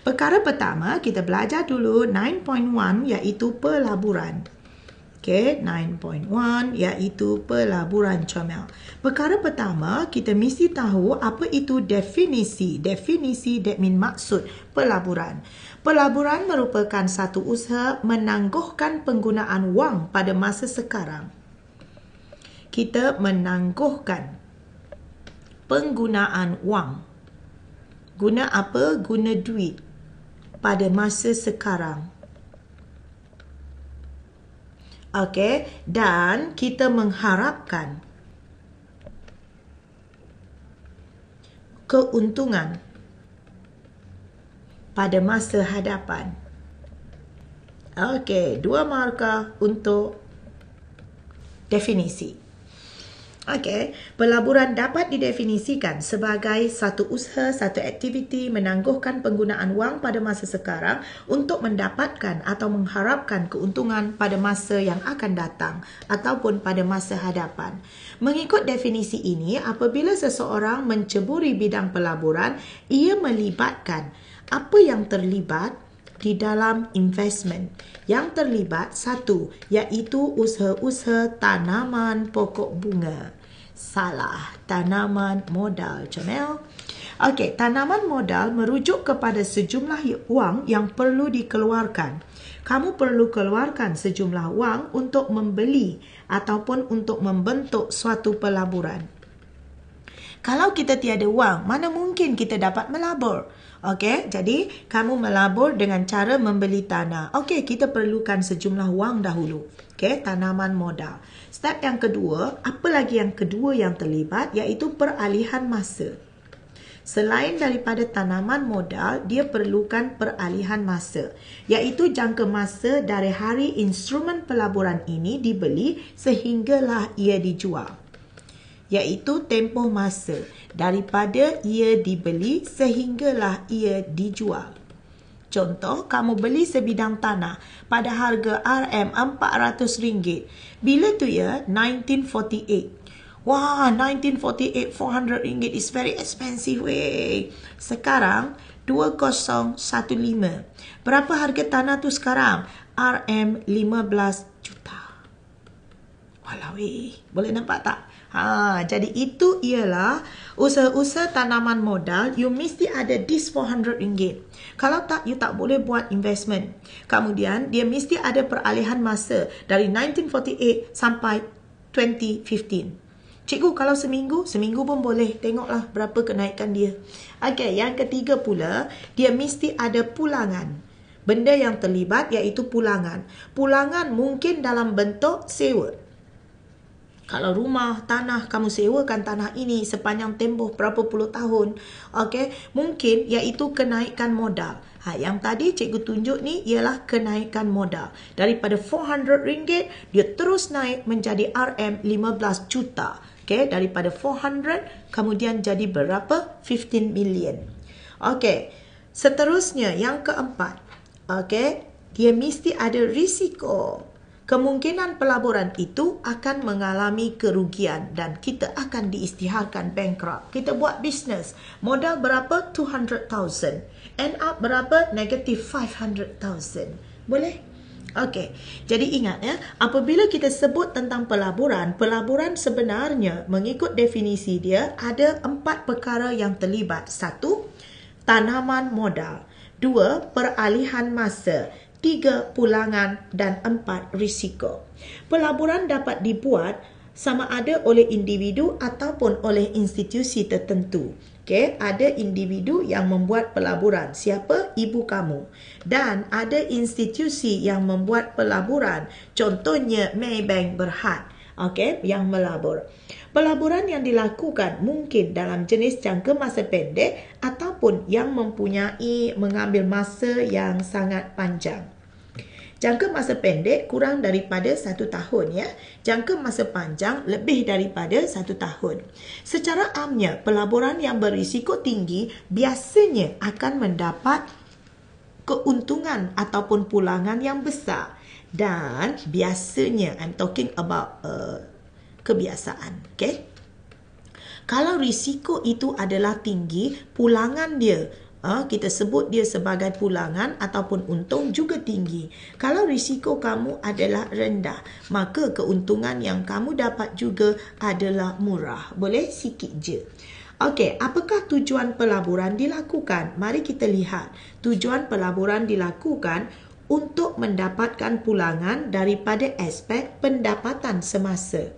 Perkara pertama, kita belajar dulu 9.1 iaitu pelaburan. Okey, 9.1 iaitu pelaburan, comel. Perkara pertama, kita mesti tahu apa itu definisi. Definisi, that mean maksud pelaburan. Pelaburan merupakan satu usaha menangguhkan penggunaan wang pada masa sekarang. Kita menangguhkan penggunaan wang. Guna apa? Guna duit pada masa sekarang. Okey, dan kita mengharapkan keuntungan pada masa hadapan. Okey, 2 markah untuk definisi. Okey, pelaburan dapat didefinisikan sebagai satu usaha, satu aktiviti menangguhkan penggunaan wang pada masa sekarang untuk mendapatkan atau mengharapkan keuntungan pada masa yang akan datang ataupun pada masa hadapan. Mengikut definisi ini, apabila seseorang menceburi bidang pelaburan, ia melibatkan apa yang terlibat di dalam investment. Yang terlibat satu, iaitu usaha-usaha tanaman pokok bunga. Salah, tanaman modal, comel. Okey, tanaman modal merujuk kepada sejumlah wang yang perlu dikeluarkan. Kamu perlu keluarkan sejumlah wang untuk membeli ataupun untuk membentuk suatu pelaburan. Kalau kita tiada wang, mana mungkin kita dapat melabur? Okey, jadi kamu melabur dengan cara membeli tanah. Okey, kita perlukan sejumlah wang dahulu. Okey, tanaman modal. Step yang kedua, apa lagi yang kedua yang terlibat? Iaitu peralihan masa. Selain daripada tanaman modal, dia perlukan peralihan masa. Iaitu jangka masa dari hari instrumen pelaburan ini dibeli sehinggalah ia dijual. Iaitu tempoh masa daripada ia dibeli sehinggalah ia dijual. Contoh, kamu beli sebidang tanah pada harga RM400. Bila tu ya? 1948. Wah, 1948, RM400 is very expensive weh. Sekarang 2015. Berapa harga tanah tu sekarang? RM15 juta. Walau weh, boleh nampak tak? Jadi itu ialah usaha-usaha tanaman modal. You mesti ada this RM400. Kalau tak, you tak boleh buat investment. Kemudian, dia mesti ada peralihan masa dari 1948 sampai 2015. Cikgu, kalau seminggu pun boleh. Tengoklah berapa kenaikan dia. Okey, yang ketiga pula, dia mesti ada pulangan. Benda yang terlibat iaitu pulangan. Pulangan mungkin dalam bentuk sewa. Kalau rumah, tanah, kamu sewakan tanah ini sepanjang tempoh berapa puluh tahun. Okey, mungkin iaitu kenaikan modal. Yang tadi cikgu tunjuk ni ialah kenaikan modal. Daripada RM400, dia terus naik menjadi RM15 juta. Okey, daripada 400 kemudian jadi berapa? 15 million. Okey, seterusnya yang keempat. Okey, dia mesti ada risiko. Kemungkinan pelaburan itu akan mengalami kerugian dan kita akan diisytiharkan bankrupt. Kita buat bisnes. Modal berapa? 200,000. End up berapa? Negative 500,000. Boleh? Okey. Jadi ingat ya, apabila kita sebut tentang pelaburan, pelaburan sebenarnya mengikut definisi dia ada 4 perkara yang terlibat. 1, tanaman modal. 2, peralihan masa. 3, pulangan, dan 4, risiko. Pelaburan dapat dibuat sama ada oleh individu ataupun oleh institusi tertentu. Okey, ada individu yang membuat pelaburan. Siapa? Ibu kamu. Dan ada institusi yang membuat pelaburan. Contohnya Maybank Berhad. Okey, yang melabur. Pelaburan yang dilakukan mungkin dalam jenis jangka masa pendek ataupun yang mempunyai mengambil masa yang sangat panjang. Jangka masa pendek kurang daripada 1 tahun ya. Jangka masa panjang lebih daripada 1 tahun. Secara amnya, pelaburan yang berisiko tinggi biasanya akan mendapat keuntungan ataupun pulangan yang besar. Dan biasanya, I'm talking about kebiasaan. Okay? Kalau risiko itu adalah tinggi, pulangan dia kita sebut dia sebagai pulangan ataupun untung juga tinggi. Kalau risiko kamu adalah rendah, maka keuntungan yang kamu dapat juga adalah murah. Boleh sikit je. Okey, apakah tujuan pelaburan dilakukan? Mari kita lihat. Tujuan pelaburan dilakukan untuk mendapatkan pulangan daripada aspek pendapatan semasa.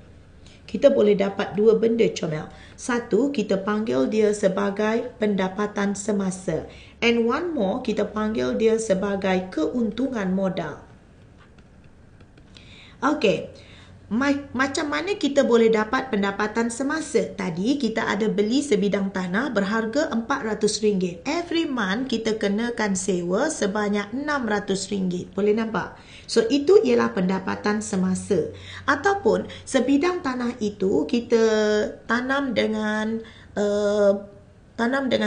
Kita boleh dapat dua benda, comel. Satu, kita panggil dia sebagai pendapatan semasa. And one more, kita panggil dia sebagai keuntungan modal. Okey. Macam mana kita boleh dapat pendapatan semasa? Tadi kita ada beli sebidang tanah berharga RM400. Every month kita kenakan sewa sebanyak RM600. Boleh nampak? So itu ialah pendapatan semasa. Ataupun sebidang tanah itu kita tanam dengan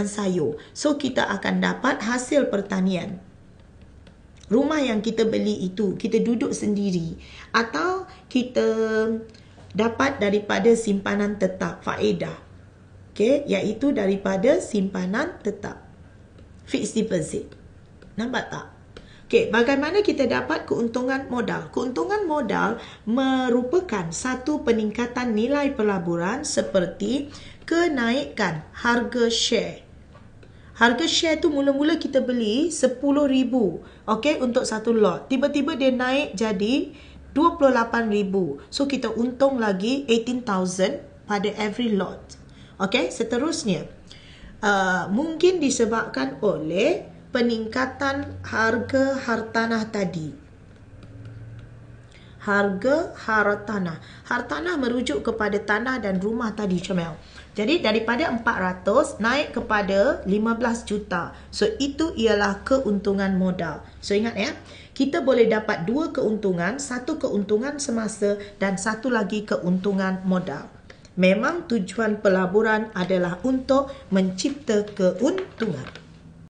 sayur. So kita akan dapat hasil pertanian. Rumah yang kita beli itu, kita duduk sendiri. Atau kita dapat daripada simpanan tetap, faedah. Okay, iaitu daripada simpanan tetap. Fixed deposit. Nampak tak? Okay, bagaimana kita dapat keuntungan modal? Keuntungan modal merupakan satu peningkatan nilai pelaburan seperti kenaikan harga share. Harga share tu mula-mula kita beli RM10,000, okey, untuk satu lot. Tiba-tiba dia naik jadi RM28,000. So kita untung lagi RM18,000 pada every lot. Okey, seterusnya mungkin disebabkan oleh peningkatan harga hartanah tadi. Harga hartanah. Hartanah merujuk kepada tanah dan rumah tadi, comel. Jadi daripada 400 naik kepada 15 juta. So itu ialah keuntungan modal. So ingat ya, kita boleh dapat dua keuntungan, satu keuntungan semasa dan satu lagi keuntungan modal. Memang tujuan pelaburan adalah untuk mencipta keuntungan.